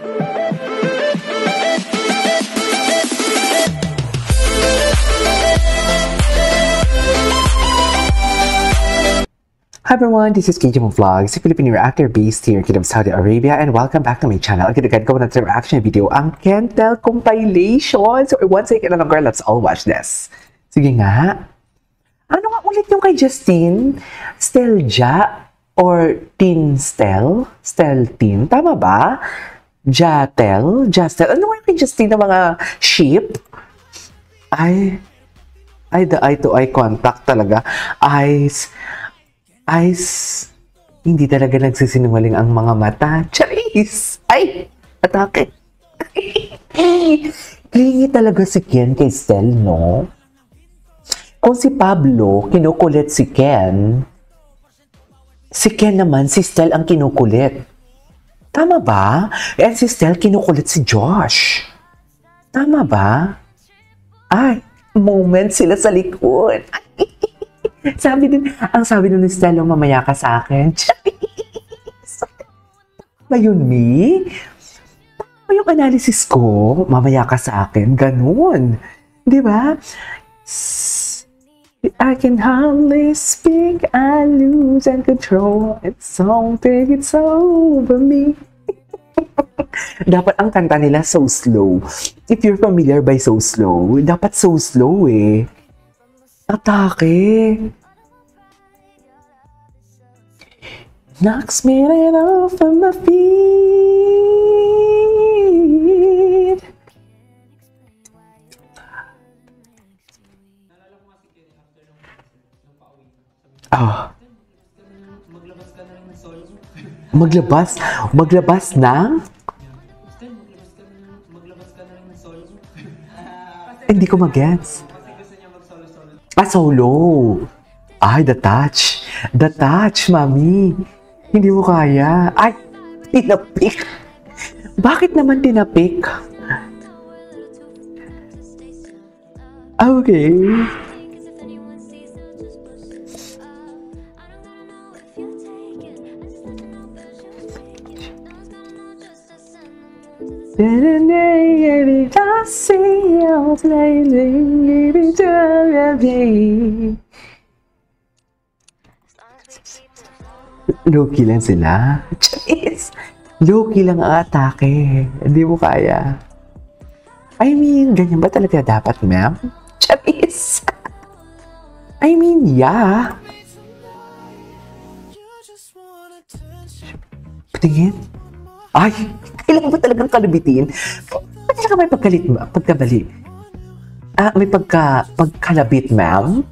Hi everyone, this is KJ Vlogs, a Filipino reactor based here in Kingdom Saudi Arabia, and welcome back to my channel. Again, ko na itong reaction video, ang Kentel compilation. So, once again, girl, let's all watch this. Sige nga. Ano nga ulit yung kay Justine? Stelja or Tin Stel? Stel Tin? Tama ba? Jatel? Jastel? Ano nga yung kay Justine na mga sheep? Ay, the eye-to-eye contact talaga. Eyes, hindi talaga nagsisinungaling ang mga mata. Charis! Ay! Atake! Clingy talaga si Ken kay Stel, no? Kung si Pablo kinukulit si Ken naman, si Stel ang kinukulit. Tama ba? And si Stel kinukulit si Josh. Tama ba? Ay, moment sila sa likod. Ang sabi nun ni Stel, mamaya ka sa akin. Ba yun, me? Tama yung analysis ko, mamaya ka sa akin. Ganun. Di ba? I can hardly speak, I lose and control. It's something, it's over me. Dapat ang kanta nila so slow. If you're familiar by so slow, dapat so slow eh. Atake. Knocks me right off of my feet. Ah. Maglabas ng? Hindi ko mag-gets. Solo. Ay, the touch. The touch, mami. Hindi mo kaya. Ay, tinapik. Bakit naman tinapik? Okay. Low-key lang sila. Charis! Low-key lang ang atake. Hindi mo kaya. I mean, ganyan ba talaga dapat, ma'am? Charis! I mean, yeah. Patingin? Ay! Kailangan ba talagang kalabitin? Ba't talaga may pagkabali? May pagkalabit, ma'am?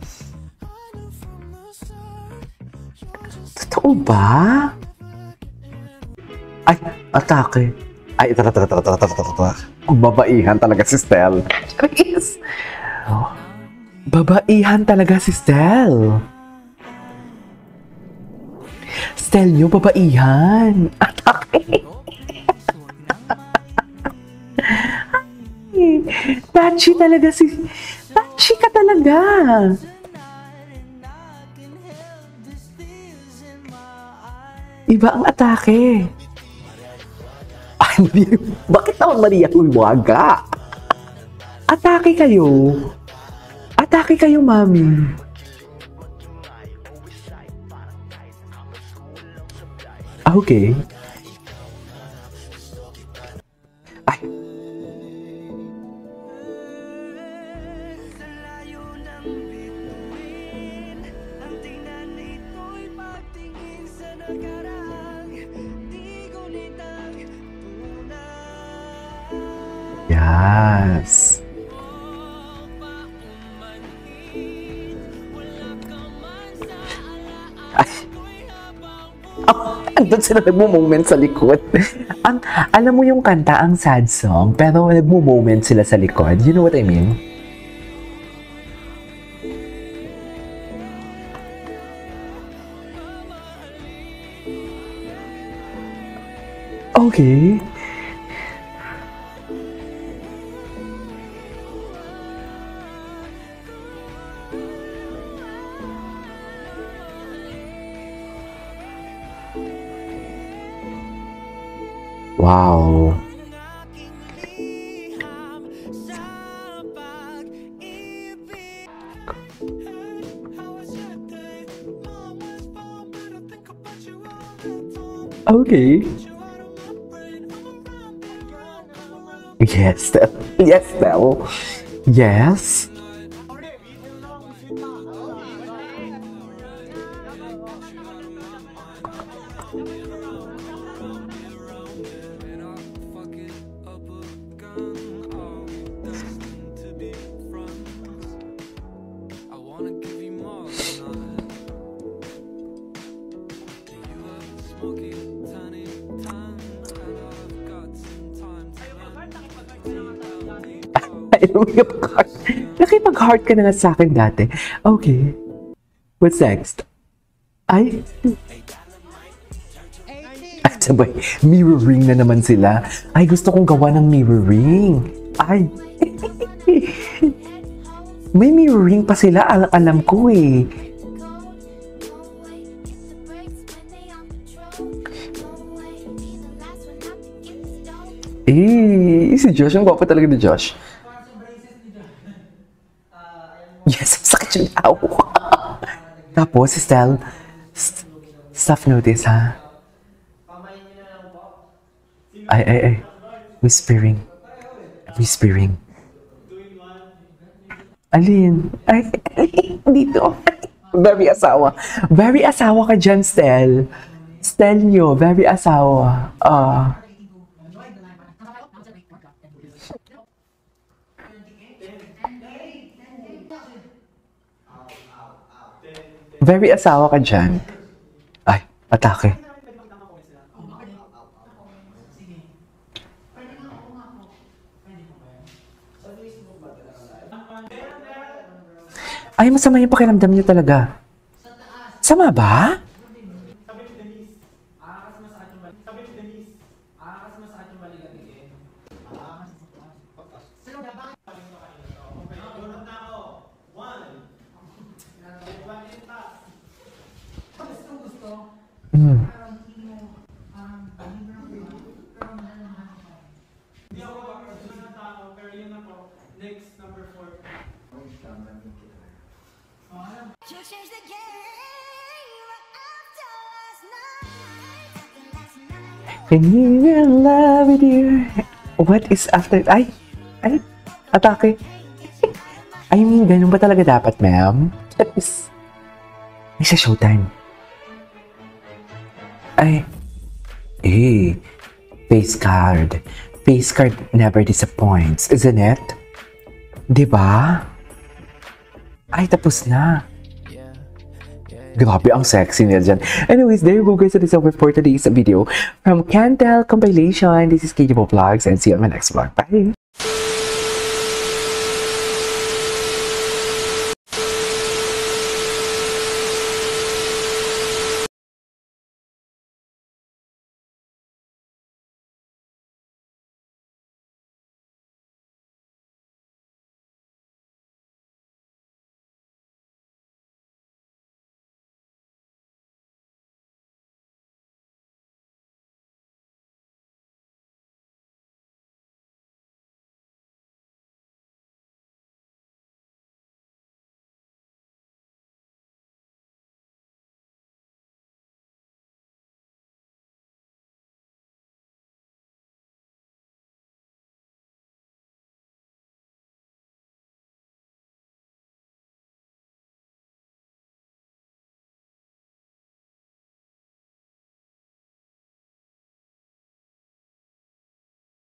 Totoo ba? Ay, atake. Ay, tara. Babaihan talaga si Stel. Charis! Babaihan talaga si Stel. Stel nyo, babaihan. Atake. Touchy talaga Touchy ka talaga. Iba ang atake. Ay, bakit naman Maria Huiwaga? Atake kayo. Atake kayo, mami. Okay. Ay. Yes. Andun sila nagmo-moment sa likod. Alam mo yung kanta, ang sad song, pero nagmo-moment sila sa likod. You know what I mean? Okay. Wow. Okay. Yes, Stel. Yes, Stel. Yes. Ay, nakipag-heart. Nakipag-heart ka na nga sa akin dati. Okay. What's next? Ay. At sabay, mirror ring na naman sila. Ay, gusto kong gawa ng mirror ring. Ay. May mirror ring pa sila. Alam ko eh. Eh, si Josh. Ang gwapo talaga ni Josh. Yes, sakit yung tao. Tapos, si Stel, staff notice, ha? Ay. Whispering. Whispering. Alin? Ay, dito. Very asawa. Very asawa ka dyan, Stel. Stel nyo, very asawa. Very asawa ka dyan. Ay, atake. Ay, masama yung pakiramdam niyo talaga. Sama ba? Can you in love with you? What is after? Ay, atake. I mean, ganun ba talaga dapat, ma'am? That is... Ay, sa showtime. Ay. Eh, face card. Face card never disappoints, isn't it? Diba? Ay, tapos na. Grabe, ang sexy niya dyan. Anyways, there you go guys. That is over for today's video from Cantel Compilation. This is KJ Vlogs and see you on my next vlog. Bye!